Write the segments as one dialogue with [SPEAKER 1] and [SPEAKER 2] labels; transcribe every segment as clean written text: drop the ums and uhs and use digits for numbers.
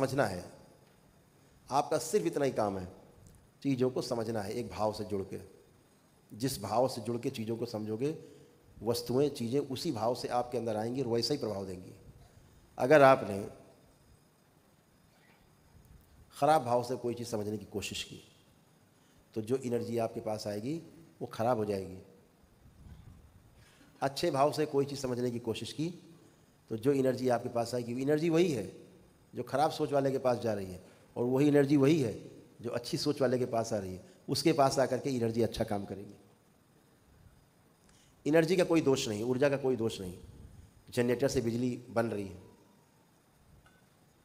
[SPEAKER 1] समझना है। आपका सिर्फ इतना ही काम है, चीज़ों को समझना है एक भाव से जुड़ के। जिस भाव से जुड़ के चीज़ों को समझोगे, वस्तुएं चीज़ें उसी भाव से आपके अंदर आएंगी और वैसा ही प्रभाव देंगी। अगर आपने ख़राब भाव से कोई चीज़ समझने की कोशिश की तो जो एनर्जी आपके पास आएगी वो ख़राब हो जाएगी। अच्छे भाव से कोई चीज़ समझने की कोशिश की तो जो एनर्जी आपके पास आएगी, एनर्जी वही है जो ख़राब सोच वाले के पास जा रही है, और वही एनर्जी वही है जो अच्छी सोच वाले के पास आ रही है। उसके पास आकर के एनर्जी अच्छा काम करेगी। एनर्जी का कोई दोष नहीं, ऊर्जा का कोई दोष नहीं। जनरेटर से बिजली बन रही है,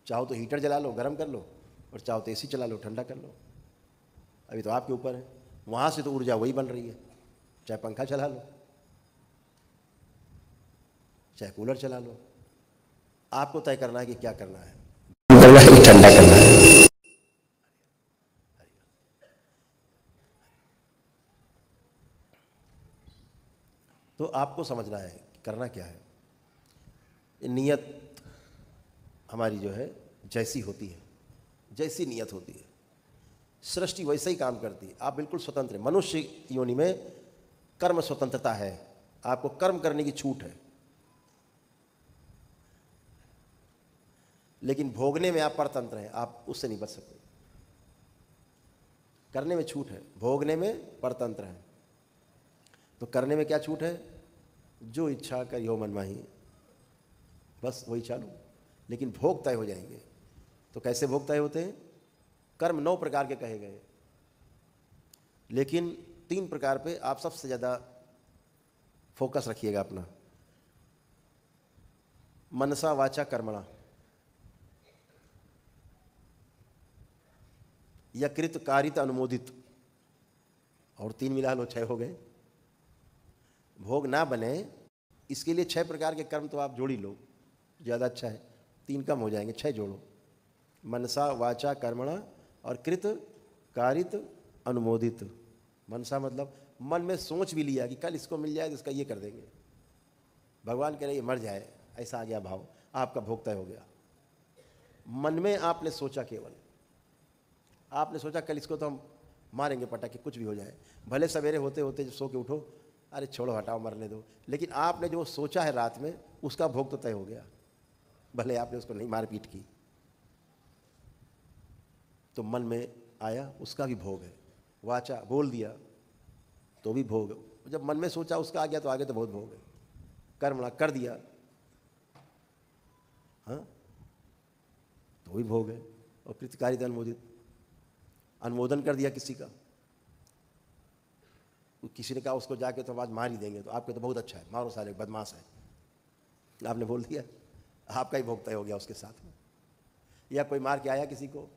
[SPEAKER 1] चाहो तो हीटर जला लो, गर्म कर लो, और चाहो तो एसी चला लो, ठंडा कर लो। अभी तो आपके ऊपर है। वहाँ से तो ऊर्जा वही बन रही है, चाहे पंखा चला लो, चाहे कूलर चला लो। आपको तय करना है कि क्या करना है, ठंडा करना है। तो आपको समझना है करना क्या है। नियत हमारी जो है जैसी होती है, जैसी नियत होती है, सृष्टि वैसे ही काम करती है। आप बिल्कुल स्वतंत्र हैं। मनुष्य योनि में कर्म स्वतंत्रता है, आपको कर्म करने की छूट है, लेकिन भोगने में आप परतंत्र हैं, आप उससे नहीं बच सकते। करने में छूट है, भोगने में परतंत्र है। तो करने में क्या छूट है? जो इच्छा करियो मनमाही, बस वही चालू। लेकिन भोग तय हो जाएंगे। तो कैसे भोग तय होते हैं? कर्म 9 प्रकार के कहे गए, लेकिन 3 प्रकार पे आप सबसे ज़्यादा फोकस रखिएगा अपना। मनसा वाचा कर्मणा, या कृत कारित अनुमोदित, और 3 मिला लो, 6 हो गए। भोग ना बने इसके लिए 6 प्रकार के कर्म तो आप जोड़ ही लो, ज़्यादा अच्छा है। 3 कम हो जाएंगे, 6 जोड़ो। मनसा वाचा कर्मणा और कृत कारित अनुमोदित। मनसा मतलब मन में सोच भी लिया कि कल इसको मिल जाए तो इसका ये कर देंगे। भगवान कह रहे ये मर जाए, ऐसा आ गया भाव, आपका भोग तय हो गया। मन में आपने सोचा, केवल आपने सोचा कल इसको तो हम मारेंगे पटाखे, कुछ भी हो जाए। भले सवेरे होते होते जब सो के उठो, अरे छोड़ो हटाओ मरने दो, लेकिन आपने जो सोचा है रात में उसका भोग तो तय हो गया। भले आपने उसको नहीं मारपीट की, तो मन में आया उसका भी भोग है। वाचा बोल दिया तो भी भोग है। जब मन में सोचा उसका आ गया तो आगे तो बहुत भोग है। कर्मणा कर दिया, हाँ, तो भी भोग है। और कृतकारित अनुमोदित, अनुमोदन कर दिया किसी का, किसी ने कहा उसको जाके तो आज मार ही देंगे, तो आपके तो बहुत अच्छा है, मारो साले बदमाश है, आपने बोल दिया, आपका ही भोग तय हो गया उसके साथ में। या कोई मार के आया किसी को,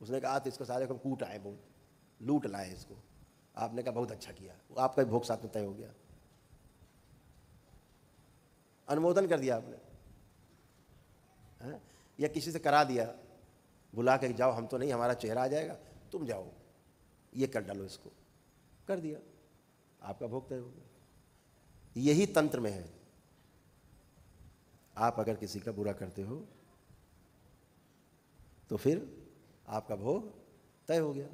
[SPEAKER 1] उसने कहा तो इसको सारे को कूट आए, बहुत लूट लाए इसको, आपने कहा बहुत अच्छा किया, वो आपका ही भोग साथ में तय हो गया। अनुमोदन कर दिया आपने, है? या किसी से करा दिया, बुला के जाओ, हम तो नहीं, हमारा चेहरा आ जाएगा, तुम जाओ ये कर डालो, इसको कर दिया, आपका भोग तय हो गया। यही तंत्र में है। आप अगर किसी का बुरा करते हो तो फिर आपका भोग तय हो गया।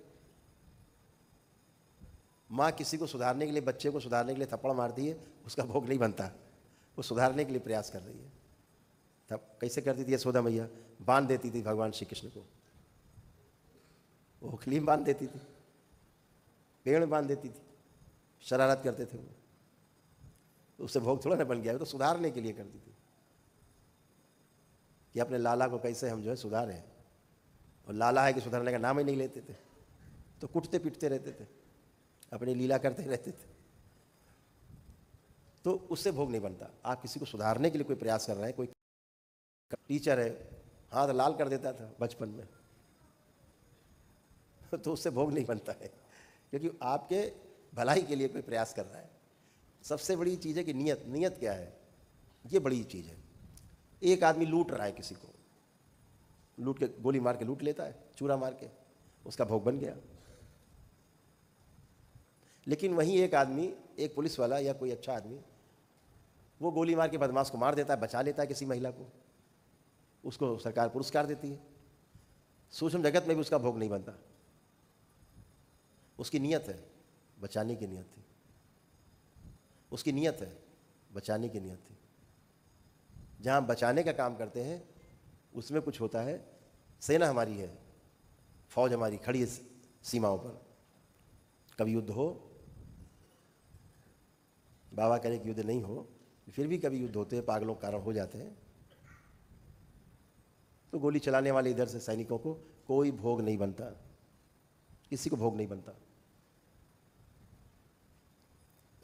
[SPEAKER 1] माँ किसी को सुधारने के लिए, बच्चे को सुधारने के लिए थप्पड़ मारती है, उसका भोग नहीं बनता, वो सुधारने के लिए प्रयास कर रही है। तब कैसे करती थी यशोदा मैया? बांध देती थी भगवान श्री कृष्ण को, ओखली में बांध देती थी, पेड़ में बांध देती थी, शरारत करते थे वो, तो उससे भोग थोड़ा ना बन गया, वो तो सुधारने के लिए करती थी कि अपने लाला को कैसे हम जो है सुधारें। और लाला है कि सुधारने का नाम ही नहीं लेते थे, तो कुटते पिटते रहते थे, अपनी लीला करते रहते थे, तो उससे भोग नहीं बनता। आप किसी को सुधारने के लिए कोई प्रयास कर रहे हैं, कोई टीचर है हाथ लाल कर देता था बचपन में, तो उससे भोग नहीं बनता है, क्योंकि आपके भलाई के लिए कोई प्रयास कर रहा है। सबसे बड़ी चीज़ है कि नियत, नियत क्या है, ये बड़ी चीज़ है। एक आदमी लूट रहा है किसी को, लूट के गोली मार के लूट लेता है, चूरा मार के, उसका भोग बन गया। लेकिन वहीं एक आदमी, एक पुलिस वाला या कोई अच्छा आदमी, वो गोली मार के बदमाश को मार देता है, बचा लेता है किसी महिला को, उसको सरकार पुरस्कार देती है। सूक्ष्म जगत में भी उसका भोग नहीं बनता। उसकी नीयत है, बचाने की नीयत थी, उसकी नीयत है, बचाने की नीयत थी। जहाँ बचाने का काम करते हैं उसमें कुछ होता है। सेना हमारी है, फौज हमारी खड़ी है सीमाओं पर। कभी युद्ध हो, बाबा करे कि युद्ध नहीं हो, फिर भी कभी युद्ध होते हैं, पागलों के कारण हो जाते हैं, तो गोली चलाने वाले इधर से सैनिकों को कोई भोग नहीं बनता, किसी को भोग नहीं बनता।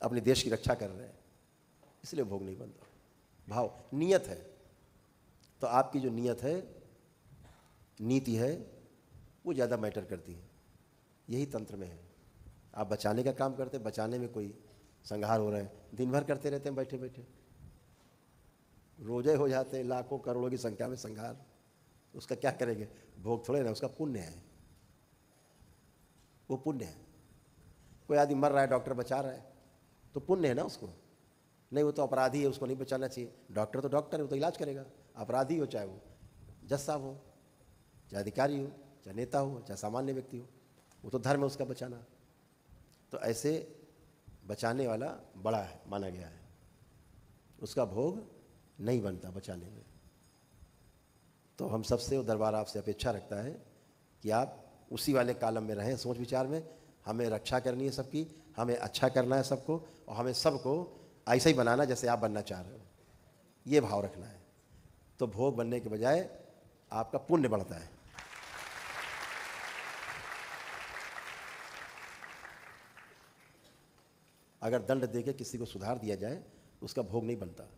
[SPEAKER 1] अपने देश की रक्षा कर रहे हैं इसलिए भोग नहीं बनता। भाव, नीयत है। तो आपकी जो नीयत है, नीति है, वो ज़्यादा मैटर करती है। यही तंत्र में है। आप बचाने का काम करते हैं, बचाने में कोई संहार हो रहे हैं, दिन भर करते रहते हैं बैठे बैठे, रोजे हो जाते हैं, लाखों करोड़ों की संख्या में संहार, उसका क्या करेंगे? भोग थोड़े ना, उसका पुण्य है, वो पुण्य है। कोई आदमी मर रहा है, डॉक्टर बचा रहा है, तो पुण्य है ना उसको। नहीं, वो तो अपराधी है, उसको नहीं बचाना चाहिए। डॉक्टर तो डॉक्टर है, वो तो इलाज करेगा। अपराधी हो, चाहे वो जज साहब हो, चाहे अधिकारी हो, चाहे नेता हो, चाहे सामान्य व्यक्ति हो, वो तो धर्म है उसका बचाना। तो ऐसे बचाने वाला बड़ा है, माना गया है, उसका भोग नहीं बनता बचाने में। तो हम सबसे, वो दरबार आपसे अपेक्षा रखता है कि आप उसी वाले कालम में रहें, सोच विचार में। हमें रक्षा करनी है सबकी, हमें अच्छा करना है सबको, और हमें सबको ऐसा ही बनाना जैसे आप बनना चाह रहे हो, ये भाव रखना है। तो भोग बनने के बजाय आपका पुण्य बढ़ता है। अगर दंड देके किसी को सुधार दिया जाए, उसका भोग नहीं बनता।